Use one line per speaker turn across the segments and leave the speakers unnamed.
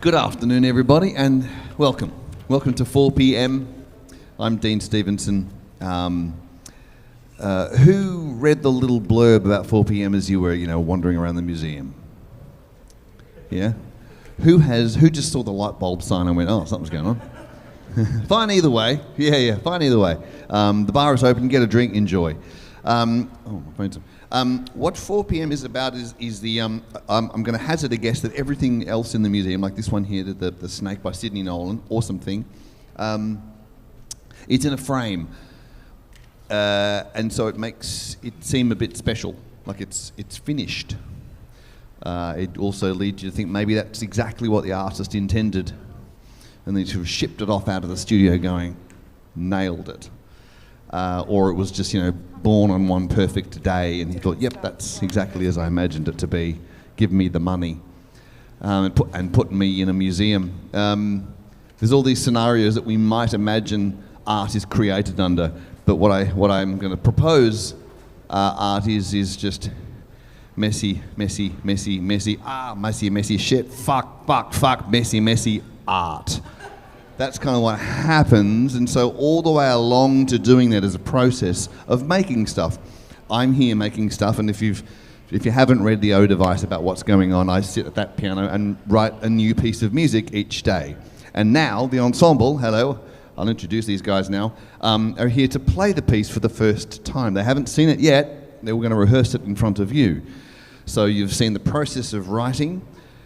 Good afternoon, everybody, and welcome. Welcome to 4 p.m. I'm Dean Stevenson. Who read the little blurb about 4 p.m. as you were, wandering around the museum? Yeah? Who just saw the light bulb sign and went, oh, something's going on? Fine either way. Yeah, fine either way. The bar is open, get a drink, enjoy. My phone's on. What 4 p.m. is about is the, I'm going to hazard a guess that everything else in the museum, like this one here, the Snake by Sidney Nolan, awesome thing, it's in a frame. And so it makes it seem a bit special, like it's finished. It also leads you to think maybe that's exactly what the artist intended, and they sort of shipped it off out of the studio going, nailed it. Or it was just, born on one perfect day, and he thought, yep, that's exactly as I imagined it to be. Give me the money, and put me in a museum. There's all these scenarios that we might imagine art is created under, but what I'm going to propose art is just messy, messy shit, fuck, messy art. That's kind of what happens, and so all the way along to doing that is a process of making stuff. I'm here making stuff, and if you haven't read the O device about what's going on, I sit at that piano and write a new piece of music each day. And now the ensemble, hello, I'll introduce these guys now, are here to play the piece for the first time. They haven't seen it yet. They were going to rehearse it in front of you. So you've seen the process of writing.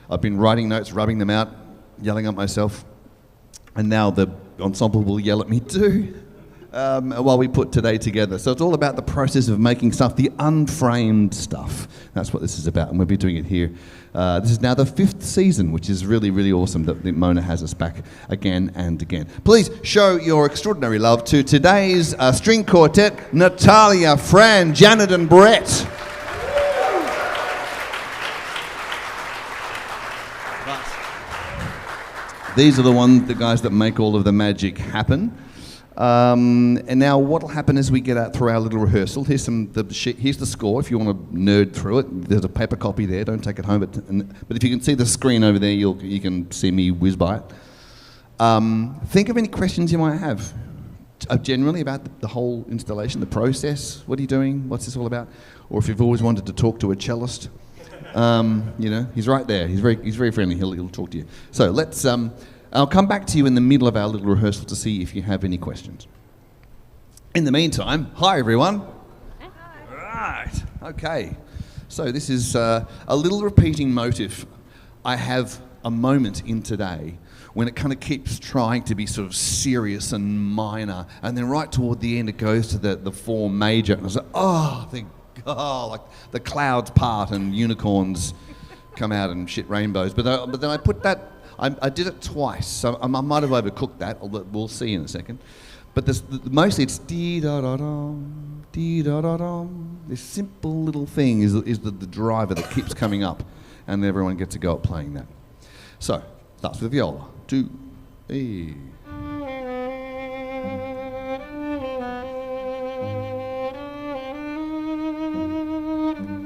I've been writing notes, rubbing them out, yelling at myself. And now the ensemble will yell at me too while we put today together. So it's all about the process of making stuff, the unframed stuff. That's what this is about, and we'll be doing it here. This is now the 5th season, which is really, really awesome that Mona has us back again and again. Please show your extraordinary love to today's string quartet, Natalia, Fran, Janet and Brett. These are the guys that make all of the magic happen. And now what will happen as we get out through our little rehearsal, here's the score if you want to nerd through it. There's a paper copy there, don't take it home. But if you can see the screen over there, you can see me whiz by it. Think of any questions you might have generally about the whole installation, the process. What are you doing? What's this all about? Or if you've always wanted to talk to a cellist. He's right there. He's very friendly. He'll talk to you. So let's. I'll come back to you in the middle of our little rehearsal to see if you have any questions. In the meantime, hi everyone. Hi. Right. Okay. So this is a little repeating motif. I have a moment in today when it kind of keeps trying to be sort of serious and minor, and then right toward the end it goes to the form major, and I was like, oh, thank God, like the clouds part and unicorns come out and shit rainbows. But then I put that, I did it twice, so I might have overcooked that, we'll see in a second. But mostly it's dee-da-da-dum, dee-da-da-dum. This simple little thing is the driver that keeps coming up, and everyone gets a go at playing that. So, starts with viola. 2, 3.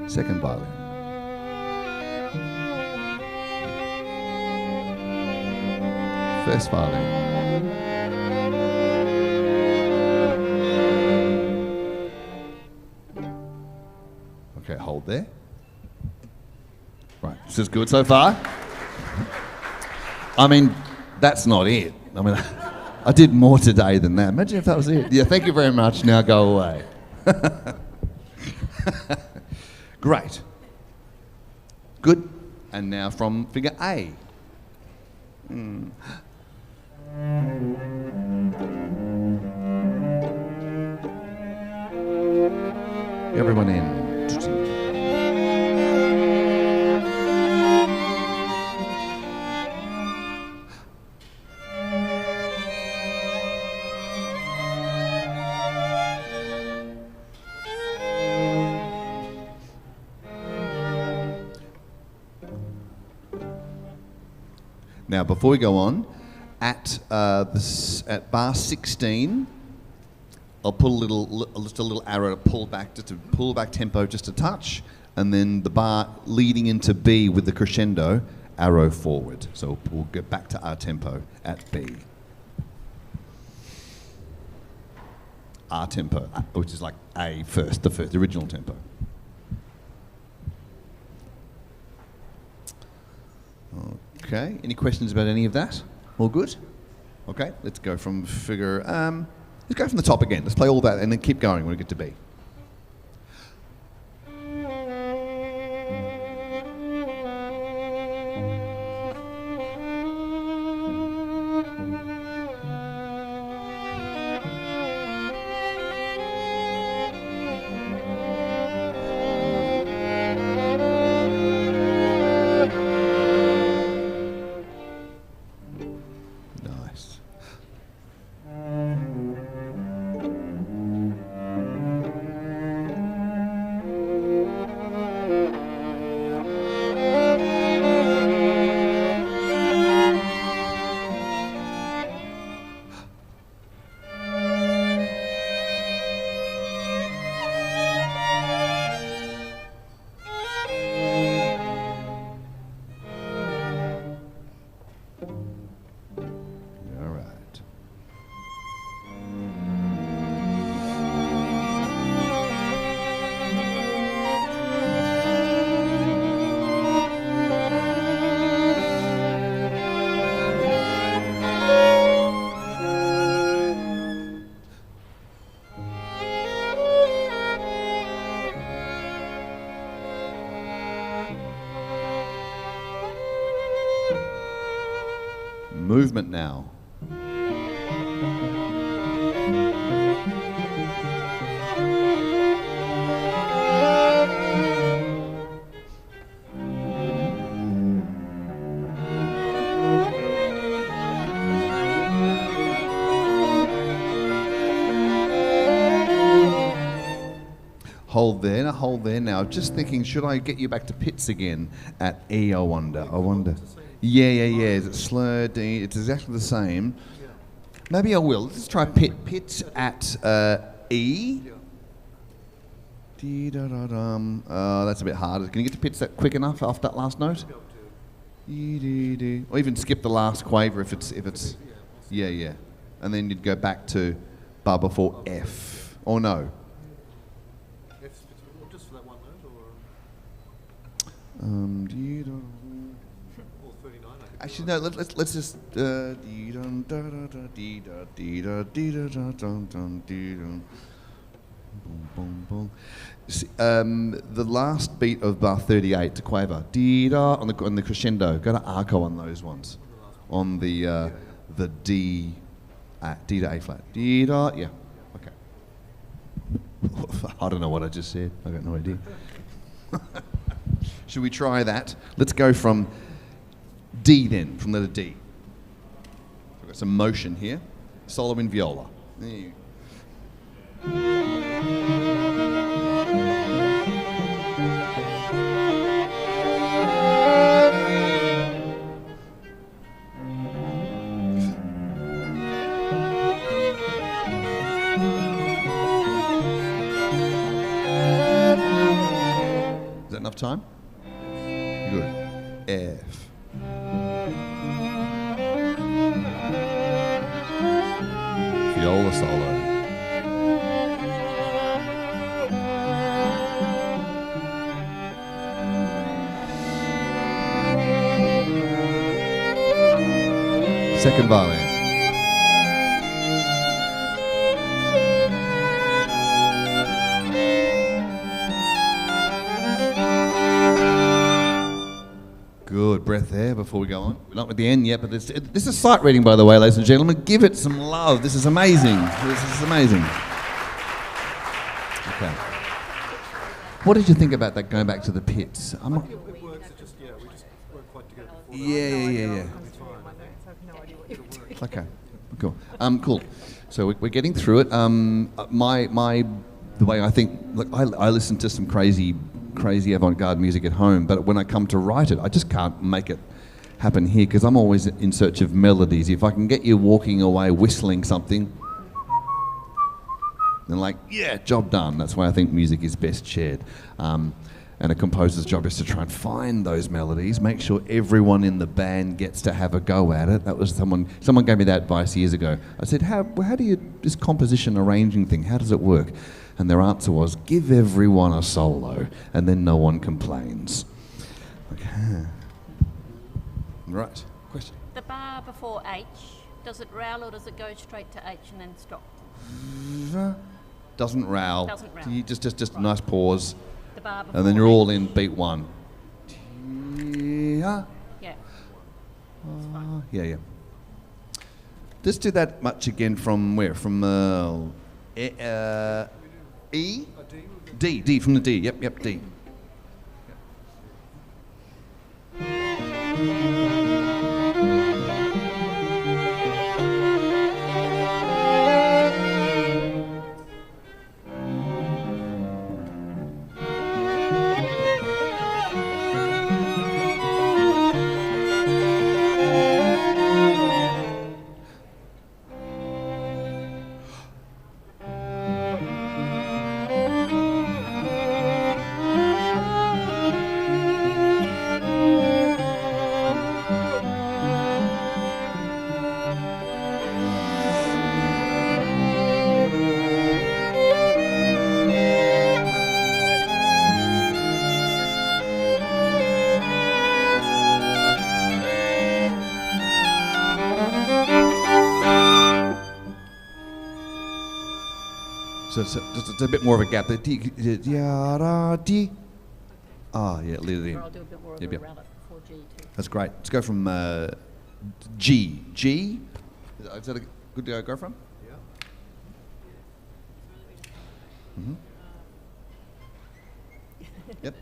Second violin. First violin. Okay, hold there. Right, this is good so far. I mean, that's not it. I mean, I did more today than that. Imagine if that was it. Yeah, thank you very much. Now go away. Great. Good. And now from figure A. Everyone in. Now, before we go on, at bar 16, I'll put just a little arrow to pull back tempo just a touch, and then the bar leading into B with the crescendo arrow forward. So we'll get back to our tempo at B. Our tempo, which is like A first, the original tempo. Okay, any questions about any of that? All good? Okay, let's go from let's go from the top again. Let's play all that and then keep going when we get to B. Movement now. Hold there now. Just thinking, should I get you back to pits again at E, I wonder. Yeah. Is it slur, D? It's exactly the same. Maybe I will. Let's try pits at E. That's a bit harder. Can you get to pits that quick enough after that last note? Or even skip the last quaver if it's yeah. And then you'd go back to bar before F. Or no?
Just for that one note, or? Or 39.
Actually, no. Let's just. The last beat of bar 38 to quaver. Dee-da on the crescendo. Go to arco on those ones. On the D to A flat. Dee-da, yeah. Okay. I don't know what I just said. I got no idea. Should we try that? Let's go from D then, from letter D. We've got some motion here. Solo in viola. There you go. Enough time? Good. F. Viola solo. Second violin. Good breath there before we go on. We're not at the end yet, but this is sight reading, by the way, ladies and gentlemen. Give it some love. This is amazing. Okay. What did you think about that going back to the pits?
It works. It just we just weren't quite together before.
Yeah. Okay. Cool. Cool. So we're getting through it. The way I think, look, I listen to some crazy avant-garde music at home, but when I come to write it, I just can't make it happen here because I'm always in search of melodies. If I can get you walking away whistling something, then job done. That's why I think music is best shared. And a composer's job is to try and find those melodies, make sure everyone in the band gets to have a go at it. That was someone gave me that advice years ago. I said, how do you, this composition arranging thing, how does it work? And their answer was, give everyone a solo, and then no one complains. Okay. Right. Question?
The bar before H, does it rowl or does it go straight to H and then stop?
Doesn't rowl.
Doesn't rowl.
You just
Right.
a nice pause.
The bar before
And then you're all
H.
in beat one. Yeah.
Yeah.
Yeah. Let's do that much again from where? From E? D, from the D. Yep, D. So it's a bit more of a gap there. D, da, D. Ah, yeah, lead it in.
Or I'll do a bit more of
Yep,
a
yep.
round up before G too.
That's great. Let's go from G. G? Is that a good to go from?
Yeah.
Mm-hmm. Yep.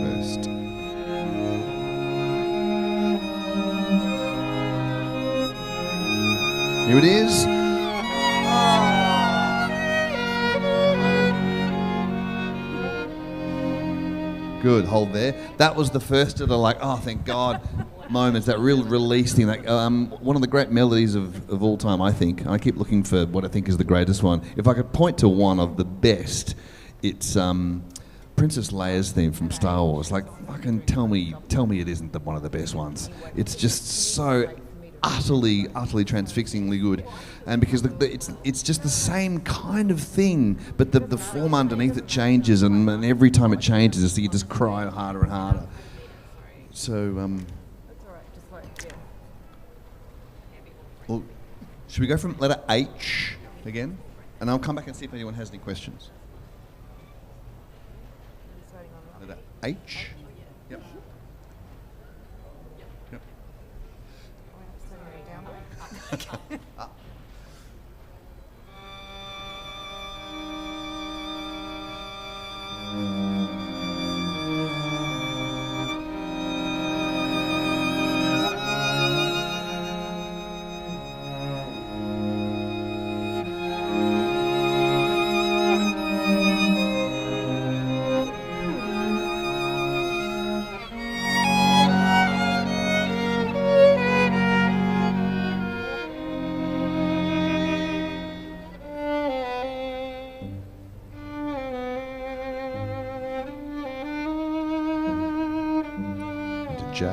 First. Here it is. Good, hold there. That was the first of the thank God moments, that real release thing. One of the great melodies of all time, I think. I keep looking for what I think is the greatest one. If I could point to one of the best, it's Princess Leia's theme from Star Wars. Fucking tell me it isn't one of the best ones. It's just so utterly transfixingly good, and because it's just the same kind of thing, but the form underneath it changes, and every time it changes, you just cry harder and harder. So,
That's all right, just like, yeah.
well, should we go from letter H again, and I'll come back and see if anyone has any questions. Letter H. Yep. Yep. J.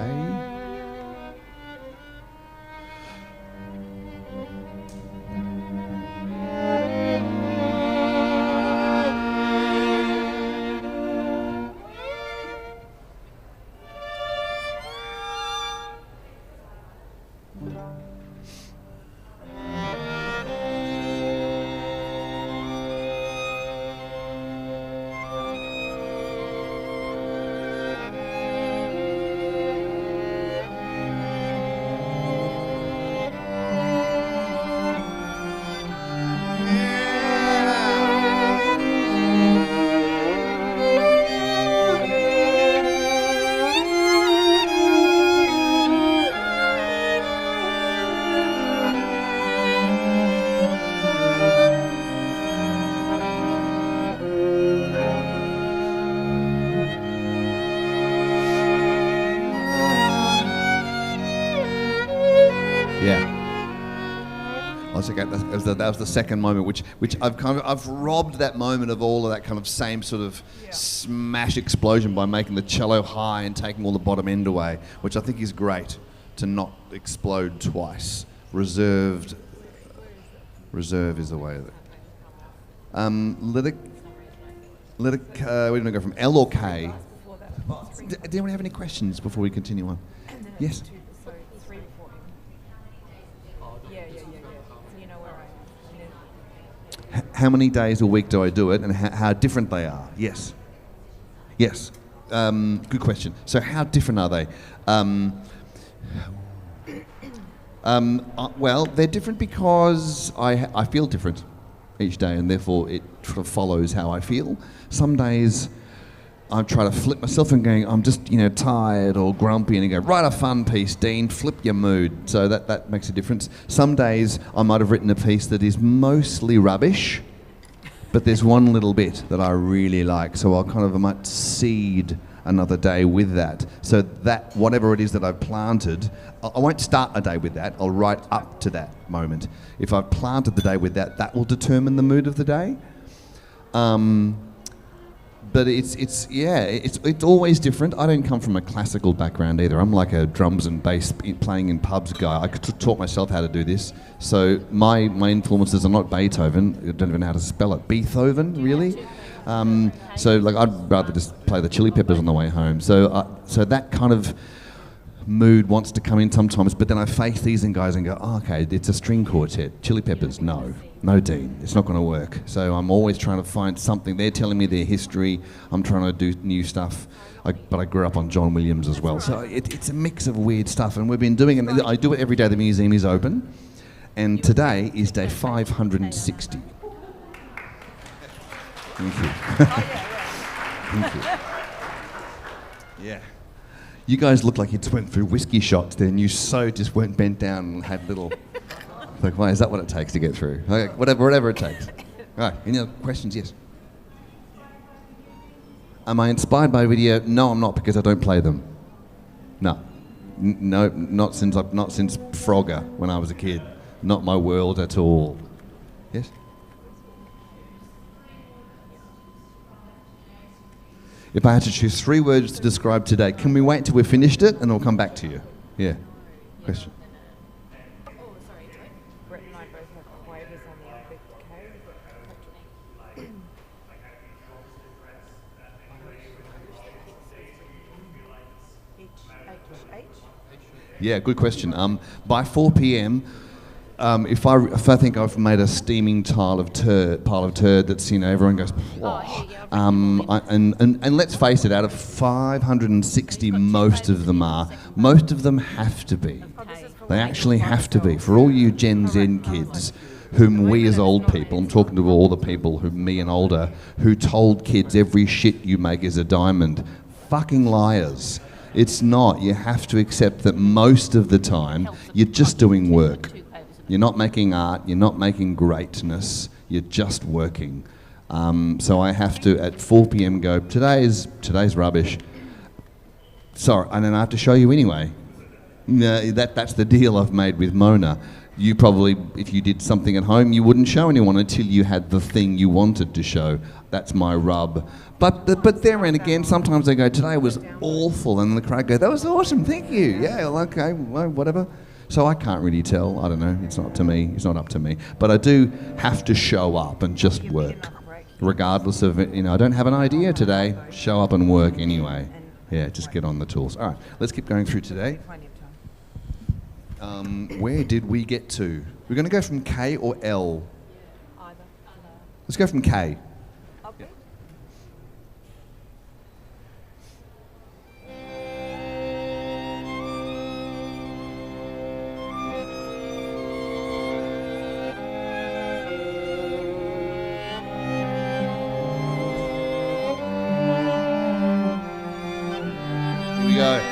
that's okay. That was the second moment, which I've robbed that moment of all of that kind of same sort of smash explosion by making the cello high and taking all the bottom end away, which I think is great to not explode twice. Reserve is the way. Where do we go from L or K? Did anyone have any questions before we continue on? Yes.
So 3 before him. Yeah. So you know where I am.
How many days a week do I do it, and how different they are? Yes. Good question. So how different are they? Well, they're different because I feel different each day, and therefore it sort of follows how I feel. Some days I try to flip myself and going, I'm just, tired or grumpy, and you go, write a fun piece, Dean, flip your mood. So that makes a difference. Some days I might have written a piece that is mostly rubbish, but there's one little bit that I really like, so I might seed another day with that. So that, whatever it is that I've planted, I won't start a day with that, I'll write up to that moment. If I've planted the day with that, that will determine the mood of the day. But it's always different. I don't come from a classical background either. I'm like a drums and bass playing in pubs guy. I taught myself how to do this. So my influences are not Beethoven. I don't even know how to spell it. Beethoven, really? So like I'd rather just play the Chili Peppers on the way home. So that kind of mood wants to come in sometimes, but then I face these guys and go, oh, okay, it's a string quartet. Chili Peppers, no, Dean, it's not going to work. So I'm always trying to find something. They're telling me their history. I'm trying to do new stuff. But I grew up on John Williams as well. So it's a mix of weird stuff, and we've been doing it. I do it every day the museum is open, and today is day 560. Thank you. Thank you. Yeah. You guys look like you just went through whiskey shots then. You just weren't bent down and had little... like, why, is that what it takes to get through? Okay, whatever it takes. All right, any other questions? Yes. Am I inspired by video? No, I'm not, because I don't play them. No. No, not since Frogger when I was a kid. Not my world at all. Yes? If I had to choose 3 words to describe today, can we wait until we've finished it and I'll come back to you? Yeah. Question.
Oh, sorry. Brett and I both have quavers on the alphabet K. H.
Yeah, good question. By 4 p.m, if I think I've made a steaming pile of turd that's, everyone goes, oh. And let's face it, out of 560, most of them have to be. They actually have to be. For all you Gen Z kids, whom we as old people, I'm talking to all the people me and older, who told kids every shit you make is a diamond. Fucking liars. It's not. You have to accept that most of the time, you're just doing work. You're not making art, you're not making greatness, you're just working. So I have to, at 4 p.m, go, today's rubbish. Sorry, and then I have to show you anyway. That's the deal I've made with Mona. You probably, if you did something at home, you wouldn't show anyone until you had the thing you wanted to show. That's my rub. But there and again, sometimes they go, today was awful, and the crowd go, that was awesome, thank you. Yeah, well, okay, well, whatever. So I can't really tell. I don't know. It's not up to me. But I do have to show up and just work, regardless of it. I don't have an idea today. Show up and work anyway. Yeah, just get on the tools. All right, let's keep going through today. Where did we get to? We're going to go from K or L.
Either.
Let's go from K.
Okay.
Here we go.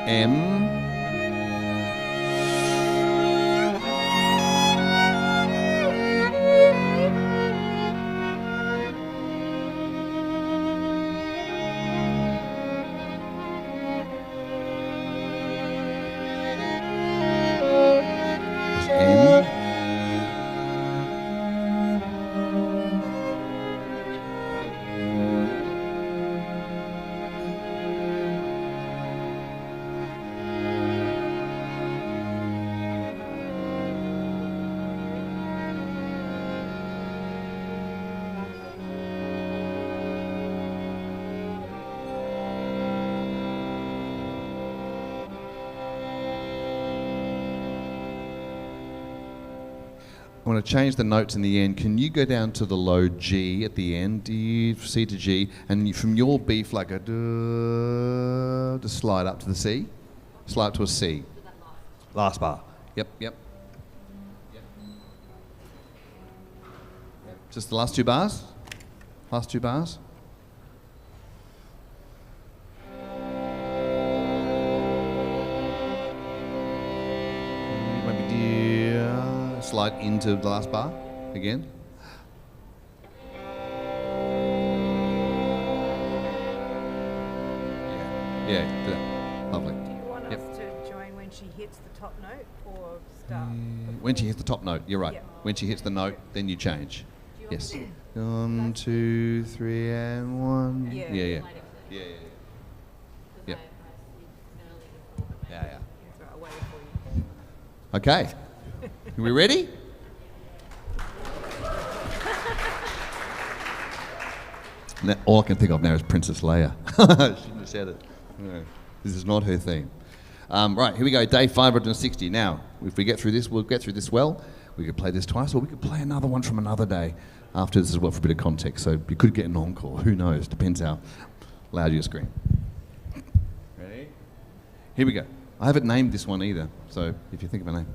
M I'm going to change the notes in the end. Can you go down to the low G at the end, D, C to G, and from your B flat, go just slide up to the C, slide up to a C. Last bar. Yep. Just the last two bars. Last two bars. Slide into the last bar again. Yeah, do that. Lovely.
Do you want us to join when she hits the top note or start?
When she hits the top note, you're right.
Yep.
When she hits the note, then you change. Yes. 1, 2, 3, and 1.
Yeah.
Yeah. Yep. Yeah.
That's right, I'll wait for you.
Okay. Are we ready? Now, all I can think of now is Princess Leia. She shouldn't have said it. No, this is not her theme. Right, here we go, day 560. Now, if we get through this, we'll get through this well. We could play this twice, or we could play another one from another day after this as well for a bit of context. So you could get an encore. Who knows? Depends how loud you scream. Ready? Here we go. I haven't named this one either, so if you think of a name.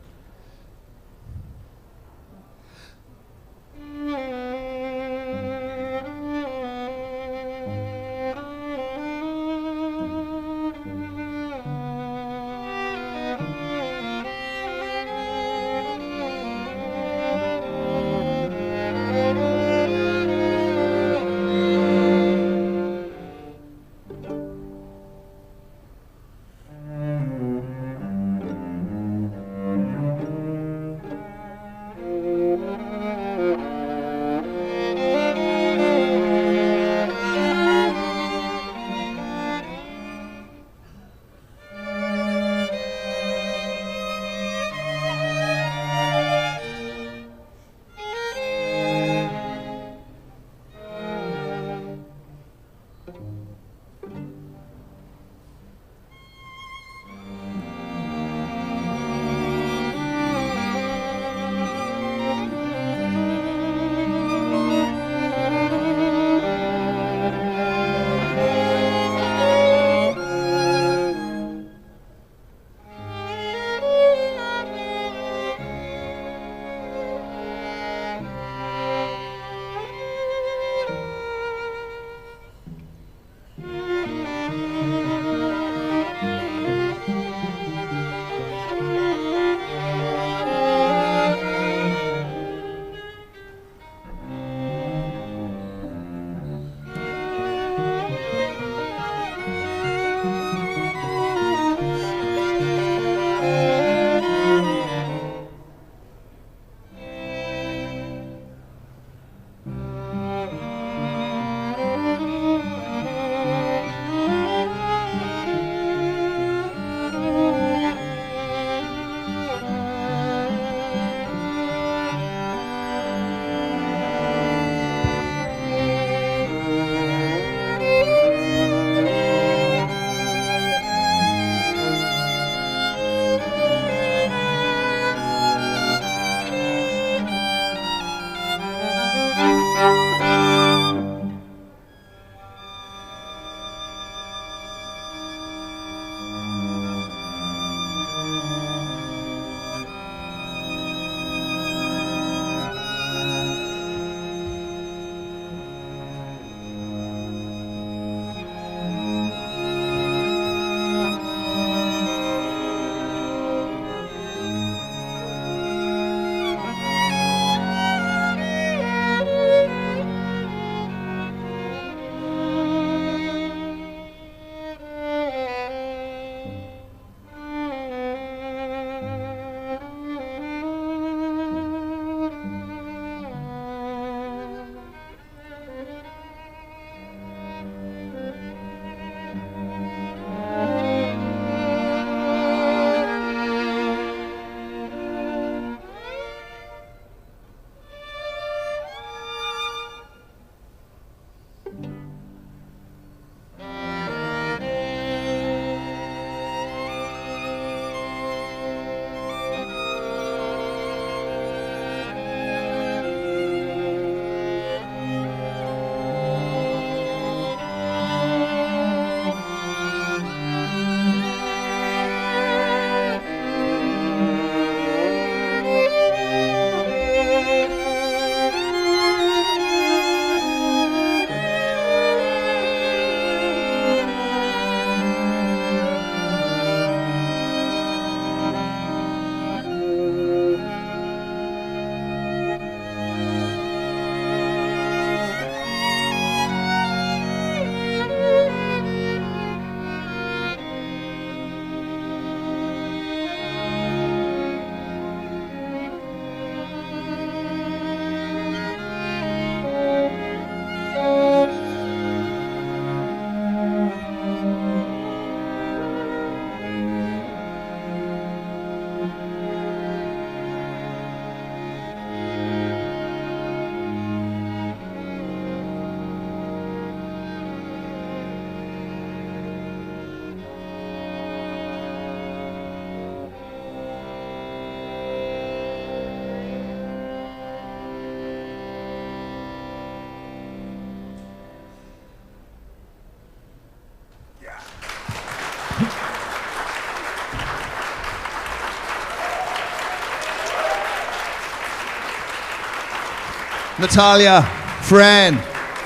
Natalia, Fran,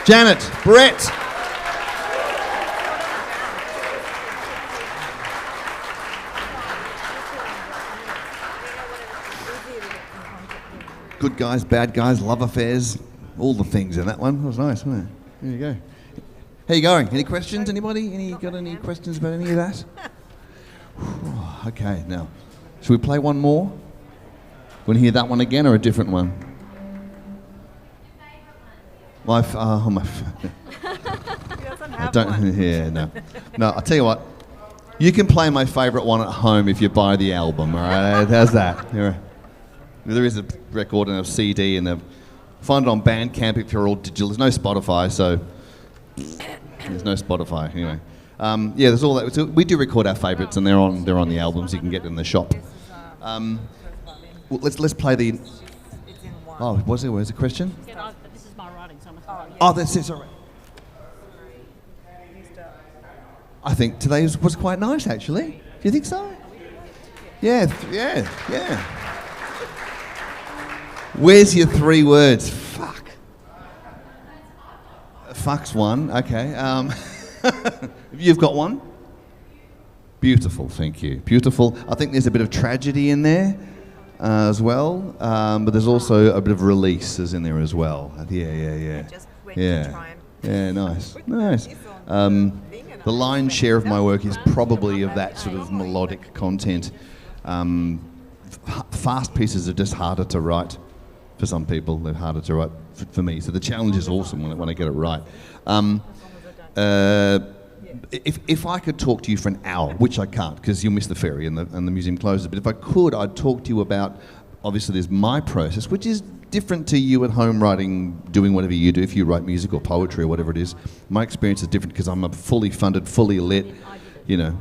Janet, Brett. Good guys, bad guys, love affairs, all the things in that one. That was nice, wasn't it? There you go. How you going? Any questions? Anybody? Got any questions about any of that? Okay, now, should we play one more? Want to hear that one again or a different one? My
He doesn't have one.
Yeah, no. No, I'll tell you what. You can play my favourite one at home if you buy the album, all right? How's that? There is a record and a CD, and find it on Bandcamp if you're all digital. There's no Spotify, so there's no Spotify anyway. Yeah, there's all that. So we do record our favourites, and they're on the albums. You can get in the shop. Well, let's play the.
It's in one.
Oh, was there? Where's the question?
Yeah, this is my writing, so I must.
Oh, that's it. Sorry. I think today was quite nice, actually. Do you think so? Yeah. Where's your 3 words? Fuck. Fuck's one. Okay. You've got one? Beautiful, thank you. Beautiful. I think there's a bit of tragedy in there as well, but there's also a bit of release is in there as well. Yeah.
Just went to try and
Nice. The lion's share of my work is probably of that sort of melodic content. Fast pieces are just harder to write for some people. They're harder to write for me. So the challenge is awesome when I get it right. If I could talk to you for an hour, which I can't because you'll miss the ferry and the museum closes, but if I could, I'd talk to you about, obviously there's my process, which is different to you at home writing, doing whatever you do, if you write music or poetry or whatever it is. My experience is different because I'm a fully funded, fully lit,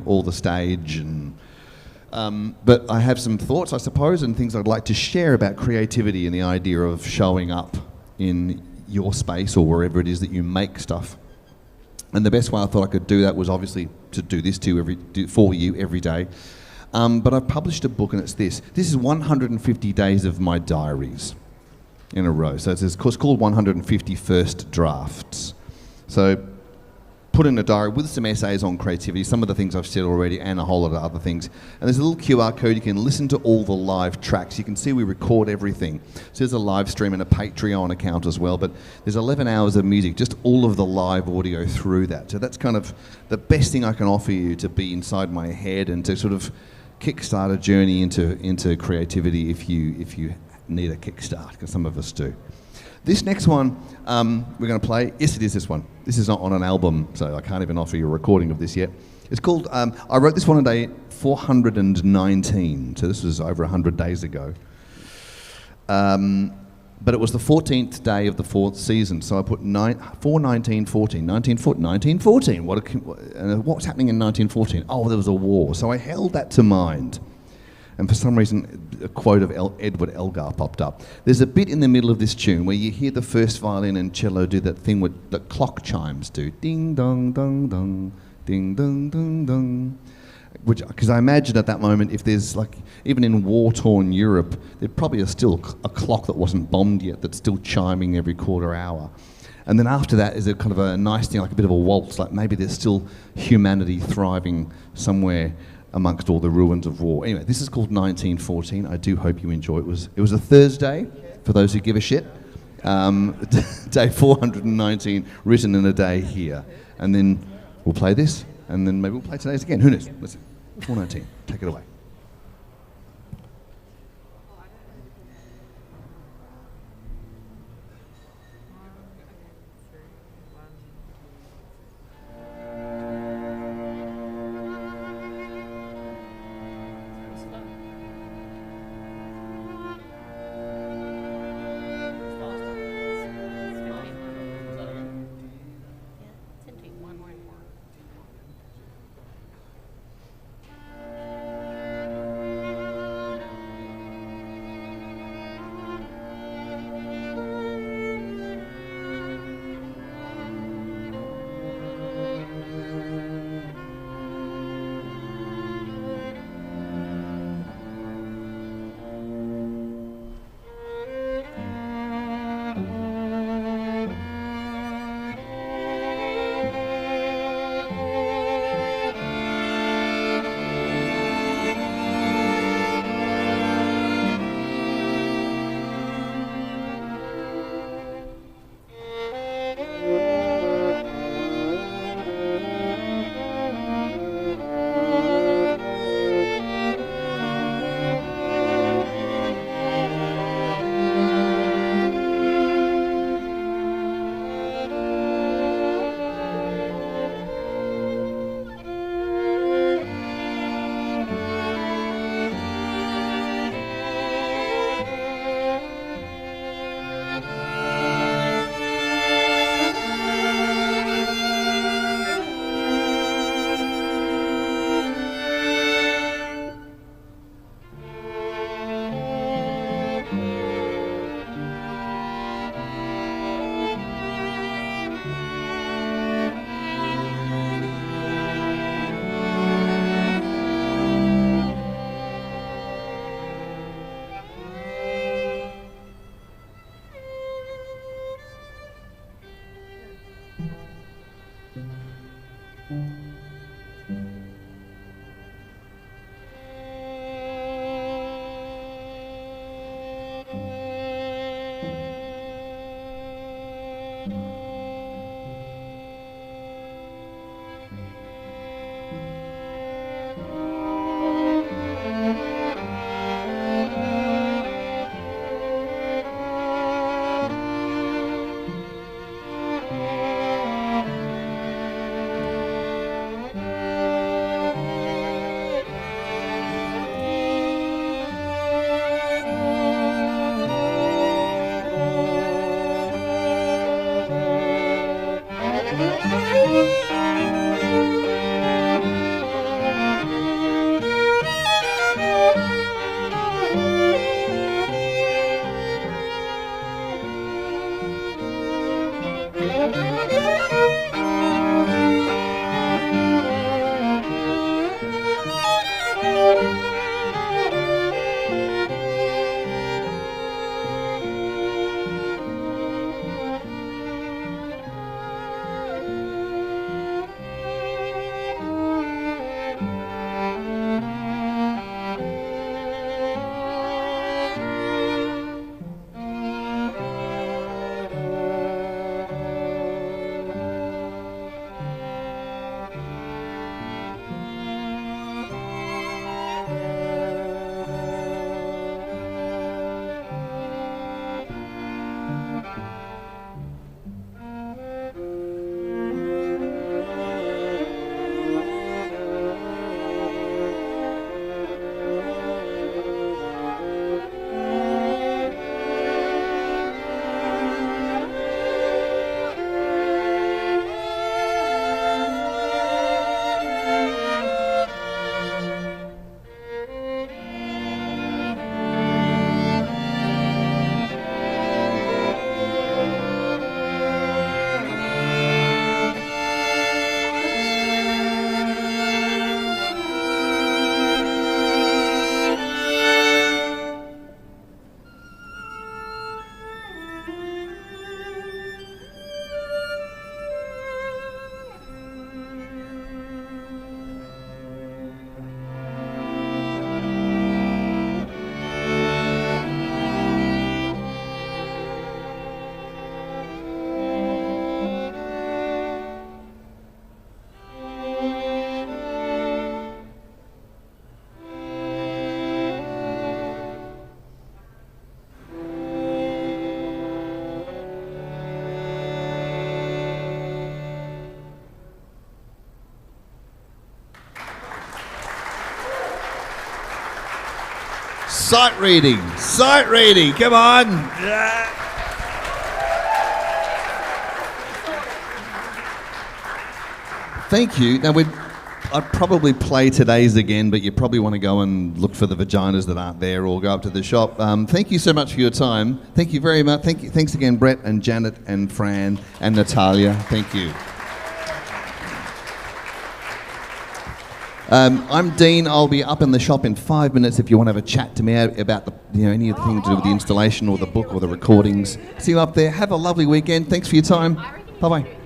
all the stage and... but I have some thoughts, I suppose, and things I'd like to share about creativity and the idea of showing up in your space or wherever it is that you make stuff. And the best way I thought I could do that was obviously to do this for you every day. But I've published a book and it's this. This is 150 days of my diaries in a row. So it's called 150 First Drafts. So put in a diary with some essays on creativity, some of the things I've said already and a whole lot of other things. And there's a little QR code. You can listen to all the live tracks. You can see we record everything. So there's a live stream and a Patreon account as well, but there's 11 hours of music, just all of the live audio through that. So that's kind of the best thing I can offer you to be inside my head and to sort of kickstart a journey into creativity if you need a kickstart, because some of us do. This next one we're going to play, yes it is this one. This is not on an album, so I can't even offer you a recording of this yet. It's called, I wrote this one on day 419, so this was over 100 days ago. But it was the 14th day of the 4th season, so I put 1914. What's happening in 1914? Oh, there was a war, so I held that to mind. And for some reason, a quote of Edward Elgar popped up. There's a bit in the middle of this tune where you hear the first violin and cello do that thing that clock chimes do. Ding, dong, dong, dong, ding, dong, dong, dong. Because I imagine at that moment, if there's even in war-torn Europe, there probably is still a clock that wasn't bombed yet that's still chiming every quarter hour. And then after that is a kind of a nice thing, like a bit of a waltz, like maybe there's still humanity thriving somewhere amongst all the ruins of war. Anyway, this is called 1914. I do hope you enjoy it. It was a Thursday, for those who give a shit. Day 419, written in a day here. And then we'll play this, and then maybe we'll play today's again. Who knows? Listen, 419, take it away. Sight reading, come on. Thank you. Now, I'd probably play today's again, but you probably want to go and look for the vaginas that aren't there or go up to the shop. Thank you so much for your time. Thank you very much. Thanks again, Brett and Janet and Fran and Natalia. Thank you. I'm Dean. I'll be up in the shop in 5 minutes if you want to have a chat to me about any of the things to do with the installation or the book or the recordings. See you up there. Have a lovely weekend. Thanks for your time. Bye-bye.